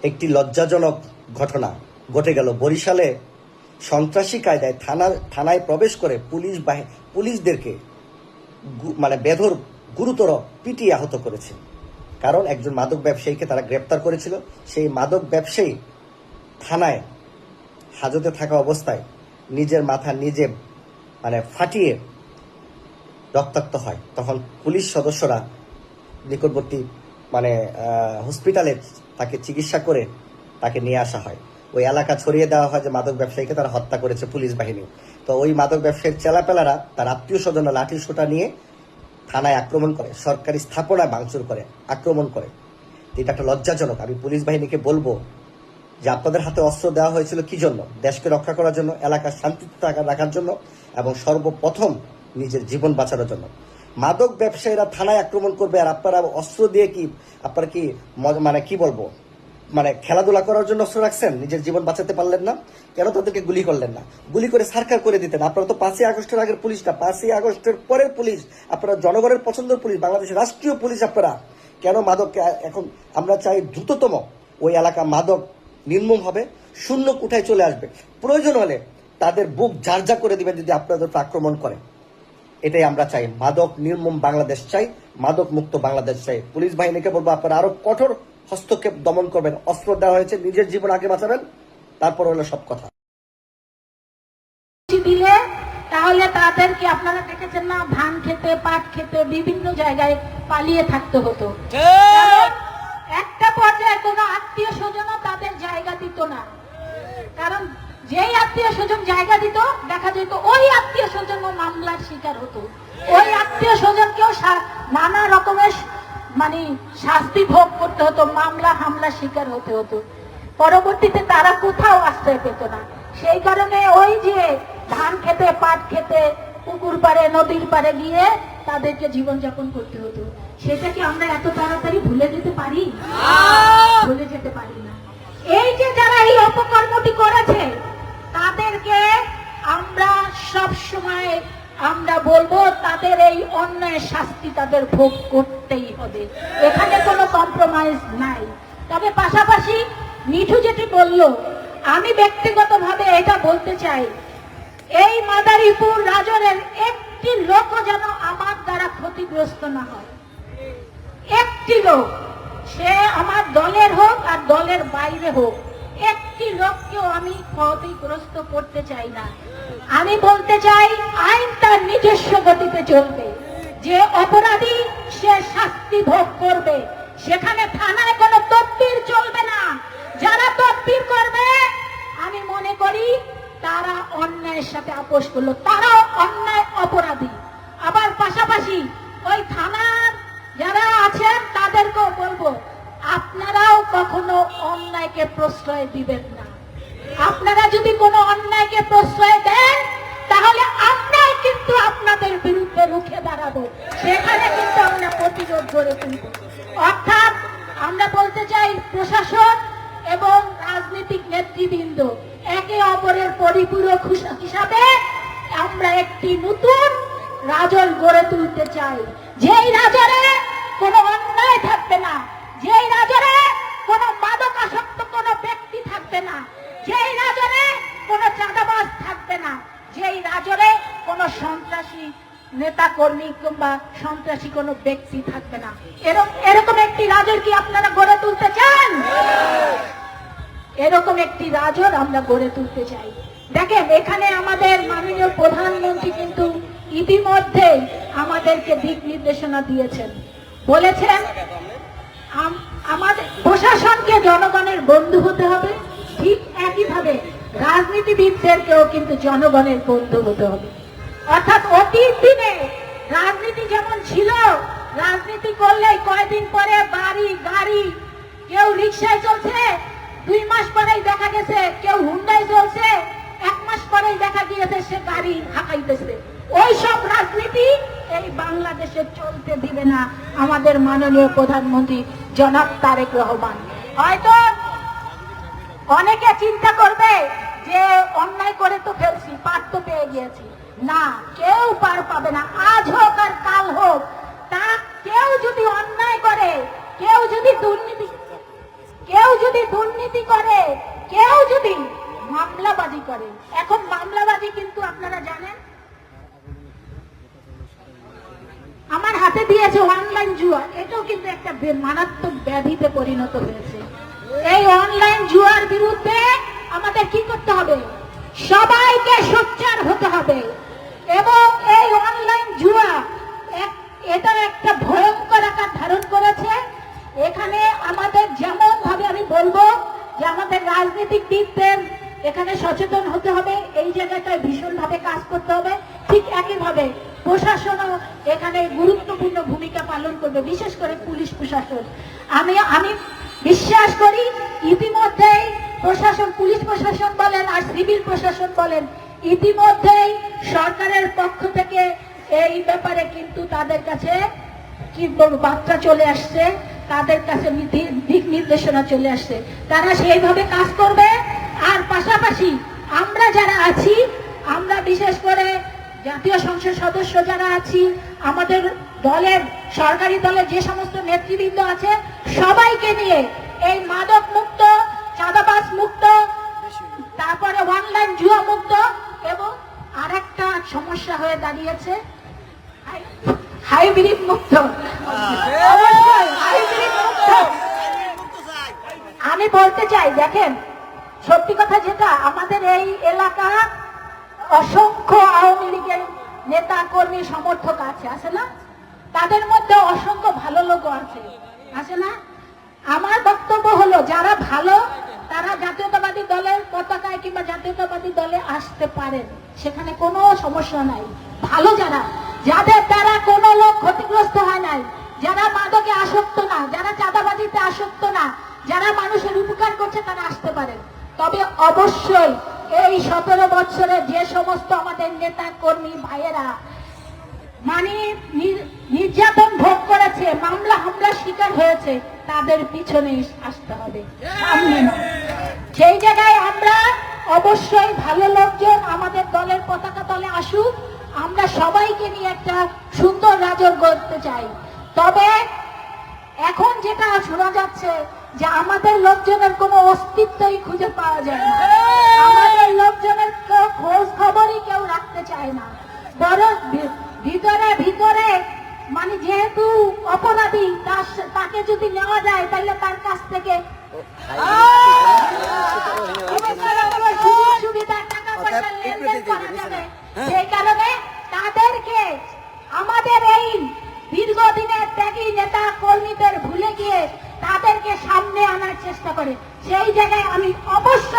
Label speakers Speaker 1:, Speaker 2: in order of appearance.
Speaker 1: একটি লজ্জাজনক ঘটনা ঘটে গেল বরিশালে। সন্ত্রাসী কায়দায় থানায় প্রবেশ করে পুলিশদেরকে মানে বেধর গুরুতর পিটিয়ে আহত করেছে। কারণ একজন মাদক ব্যবসায়ীকে তারা গ্রেপ্তার করেছিল। সেই মাদক ব্যবসায়ী থানায় হাজতে থাকা অবস্থায় নিজের মাথা নিজে মানে ফাটিয়ে রক্তাক্ত হয়। তখন পুলিশ সদস্যরা নিকটবর্তী মানে হসপিটালে তাকে চিকিৎসা করে তাকে নিয়ে আসা হয়। ওই এলাকা ছড়িয়ে দেওয়া হয় যে মাদক ব্যবসায়ীকে তারা হত্যা করেছে পুলিশ বাহিনী। তো ওই মাদক ব্যবসায়ীর চেলাপেলারা তার আত্মীয় স্বজনরা লাঠি সোঁটা নিয়ে থানায় আক্রমণ করে, সরকারি স্থাপনায় ভাঙচুর করে, আক্রমণ করে। এটা একটা লজ্জাজনক। আমি পুলিশ বাহিনীকে বলবো যে আপনাদের হাতে অস্ত্র দেওয়া হয়েছিল কি জন্য? দেশকে রক্ষা করার জন্য, এলাকার শান্তিতে রাখার জন্য এবং সর্বপ্রথম নিজের জীবন বাঁচানোর জন্য। মাদক ব্যবসায়ীরা থানায় আক্রমণ করবে আর আপনারা অস্ত্র দিয়ে আপনারা কি মানে কি বলবো মানে খেলাধুলা করার জন্য অস্ত্র রাখছেন? নিজের জীবন বাঁচাতে পারলেন না কেন? তাদেরকে গুলি করলেন না? গুলি করে সার্কার করে দিতেন। আপনারা তো 5ই আগস্টের আগের পুলিশ না, 5ই আগস্টের পরের পুলিশ। আপনারা জনগণের পছন্দের পুলিশ, বাংলাদেশের রাষ্ট্রীয় পুলিশ। আপনারা কেন মাদককে এখন আমরা চাই দ্রুততম ওই এলাকা মাদক নির্মূল হবে, শূন্য কোঠায় চলে আসবে। প্রয়োজন হলে তাদের বুক ঝারঝা করে দিবেন যদি আপনাদের আক্রমণ করে। এটাই আমরা চাই। মাদক নির্মূল বাংলাদেশ চাই, মাদক মুক্ত বাংলাদেশ চাই। পুলিশ বাহিনীকে বলবো আপনারা আরো কঠোর হস্তক্ষেপ দমন করবেন। অস্ত্র দেওয়া হয়েছে, নিজের জীবন আগে বাঁচাবেন, তারপর হলো সব কথা।
Speaker 2: দিলে তাহলে তাদেরকে আপনারা দেখেছেন না, ধান খেতে, পাট খেতে বিভিন্ন জায়গায় পালিয়ে থাকতে হতো। একটা পর্যায়ে কোনো আত্মীয় স্বজনও তাদের জায়গা দিত না। কারণ যেই আত্মীয় স্বজন জায়গা দিত, দেখা যেত ওই আত্মীয় স্বজন মামলার শিকার হতো। ওই আত্মীয় স্বজনকেও নানা রকমের মানে শাস্তি ভোগ করতে হতো, মামলা হামলা শিকার হতে হতো। পরবর্তীতে তারা কোথাও আশ্রয় পেত না। সেই কারণে ওই যে ধান খেতে, পাট খেতে, পুকুর পাড়ে, নদীর পাড়ে গিয়ে তাদেরকে জীবনযাপন করতে হতো। সেটা কি আমরা এত তাড়াতাড়ি ভুলে যেতে পারি? ভুলে যেতে পারি না। এই যে যারা এই অপকর্মটি করেছে তাদেরকে আমরা সব সময় আমরা বলবো তাদের এই অন্যায় শাস্তি তাদের ভোগ করতেই হবে। এখানে কোনো কম্প্রোমাইজ নাই। তবে পাশাপাশি মিঠু যেটি বলল, আমি ব্যক্তিগতভাবে এটা বলতে চাই, এই মাদারীপুর রাজরের একটি লোকও যেন আমার দ্বারা ক্ষতিগ্রস্ত না হয়। একটি লোক, সে আমার দলের হোক আর দলের বাইরে হোক, একটি লোককেও আমি ক্ষতিগ্রস্ত করতে চাই না। আমি বলতে চাই আইন তার নিজস্ব গতিতে চলবে। যে অপরাধী সে শাস্তি ভোগ করবে। সেখানে থানায় কোনো তদবির চলবে না। যারা তদবির করবে আমি মনে করি তারা অন্যায়ের সাথে আপোষ করলো, তারাও অন্যায় অপরাধী। আবার পাশাপাশি ওই থানার যারা আছেন তাদেরকেও বলবো আপনারাও কখনো অন্যায়কে প্রশ্রয় দিবেন না। আপনারা যদি কোনো অন্যায়কে প্রশ্রয় দেন তাহলে আমরাও কিন্তু আপনাদের বিরুদ্ধে রুখে দাঁড়াবো। সেখানে কিন্তু আমরা প্রতিরোধ গড়ে তুলব। অর্থাৎ আমরা বলতে চাই প্রশাসন এবং রাজনৈতিক নেতৃবৃন্দ একে অপরের পরিপূরক হিসাবে আমরা একটি নতুন রাজল গড়ে তুলতে চাই। যেই রাজরে কোনো অন্যায় থাকবে না, যেই রাজরে কোনো মাদকাসক্ত কোনো ব্যক্তি থাকবে না, যেই রাজরে কোনো চাঁদাবাজ থাকবে না, যেই রাজরে কোনো সন্ত্রাসী নেতা কর্মী কিংবা সন্ত্রাসী কোনো ব্যক্তি থাকবে না। এরকম একটি রাজর কি আপনারা গড়ে তুলতে চান? এরকম একটি রাজর আমরা গড়ে তুলতে চাই। দেখেন, এখানে আমাদের মাননীয় প্রধানমন্ত্রী কিন্তু ইতিমধ্যে আমাদেরকে দিক নির্দেশনা দিয়েছেন। বলেছেন আমাদের প্রশাসনকে জনগণের বন্ধু হতে হবে, ঠিক একইভাবে রাজনীতিবিদদেরকেও কিন্তু জনগণের বন্ধু হতে হবে। অর্থাৎ অতীত দিনে রাজনীতি যেমন ছিল, রাজনীতি করলে কয়দিন পরে বাড়ি গাড়ি, কেউ রিক্সায় চলছে, 2 মাস পরেই দেখা গেছে কেউ হুন্ডায় চলছে, 1 মাস পরেই দেখা গিয়েছে সে গাড়ি হাঁকাইতেছে। ওই সব রাজনীতি এই বাংলাদেশে চলতে দিবে না আমাদের মাননীয় প্রধানমন্ত্রী জনাব তারেক রহমান। হয়তো অনেকে চিন্তা করবে যে অন্যায় করে তো ফেলছি, পার তো পেয়ে গিয়েছি। না, কেউ পার পাবে না। আজ হোক আর কাল হোক, তা কেউ যদি দুর্নীতি করে, কেউ যদি মামলাবাজি করে, এখন মামলাবাজি কিন্তু আপনারা জানেন আমার হাতে দিয়েছে অনলাইন জুয়া, এটাও কিন্তু একটা মারাত্মক ব্যাধিতে পরিণত হয়েছে। এই অনলাইন জুয়ার বিরুদ্ধে আমাদের কি করতে হবে? সবাইকে সোচ্চার হতে হবে। এবং এই অনলাইন জুয়া এটা একটা ভয়ঙ্কর আকার ধারণ করেছে। এখানে আমাদের যেমন ভাবে আমি বলবো যে আমাদের রাজনীতিকদের এখানে সচেতন হতে হবে, এই জায়গাটায় ভীষণভাবে কাজ করতে হবে। ঠিক একইভাবে প্রশাসনও এখানে গুরুত্বপূর্ণ ভূমিকা পালন করবে, বিশেষ করে পুলিশ প্রশাসন। আমি বিশ্বাস করি ইতিমধ্যেই প্রশাসন, পুলিশ প্রশাসন বলেন আর সিভিল প্রশাসন বলেন, ইতিমধ্যেই সরকারের পক্ষ থেকে এই ব্যাপারে কিন্তু তাদের কাছে কি বার্তা চলে আসছে, তাদের কাছে দিক নির্দেশনা চলে আসছে, তারা সেইভাবে কাজ করবে। আর পাশাপাশি আমরা যারা আছি, আমরা বিশেষ করে জাতীয় সংসদ সদস্য যারা আছি, আমাদের দলের সরকারি দলের যে সমস্ত নেতৃবৃন্দ আছে, সবাইকে নিয়ে এই মাদক মুক্ত, চাঁদাবাজ মুক্ত, তারপরে অনলাইন জুয়া মুক্ত, এবং আরেকটা সমস্যা হয়ে দাঁড়িয়েছে হাইব্রিড মুক্ত। অবশ্যই হাইব্রিড মুক্ত। আমি বলতে চাই, দেখেন সত্যি কথা যেটা, আমাদের এই এলাকা অসংখ্য আওয়ামী লীগের নেতা কর্মী সমর্থক আছে না? তাদের মধ্যে অসংখ্য ভালো লোক আছে না? আমার বক্তব্য হলো যারা ভালো তারা জাতীয়তাবাদী দলের পতাকায় কিংবা জাতীয়তাবাদী দলে আসতে পারেন, সেখানে কোনো সমস্যা নাই। ভালো যাদের দ্বারা কোনো লোক ক্ষতিগ্রস্ত হয় নাই, যারা মাদকে আসক্ত না, যারা চাঁদাবাজিতে আসক্ত না, যারা মানুষের উপকার করছে, তারা আসতে পারেন। তবে অবশ্যই এই 17 বছরে যে সমস্ত আমাদের নেতা কর্মী ভাইয়েরা মানে নির্যাতন ভোগ করেছে, মামলা হামলার শিকার হয়েছে, তাদের পিছনে আসতে হবে, সামনে না। সেই জায়গায় আমরা অবশ্যই ভালো লোকজন আমাদের দলের পতাকা তলে আসুক, আমরা সবাইকে নিয়ে একটা সুন্দর রাজত্ব করতে চাই। তবে এখন যেটা শোনা যাচ্ছে যে আমাদের লোকজনের কোনো অস্তিত্বই খুঁজে পাওয়া যায় না, আমাদের লোকজনের খোঁজ খবরই কেউ রাখতে চায় না। বরং ভিতরে মানে যেহেতু অপরাধী, তাকে যদি নেওয়া যায় তাহলে তার কাছ থেকে সুবিধা, টাকা পয়সা লেনদেন করা যাবে। সেই কারণে তাদেরকে আমাদের এই দীর্ঘদিনের ত্যাগী নেতা কর্মীদের ভুলে গিয়ে তাদেরকে সামনে আনার চেষ্টা করে। সেই জায়গায় আমি অবশ্যই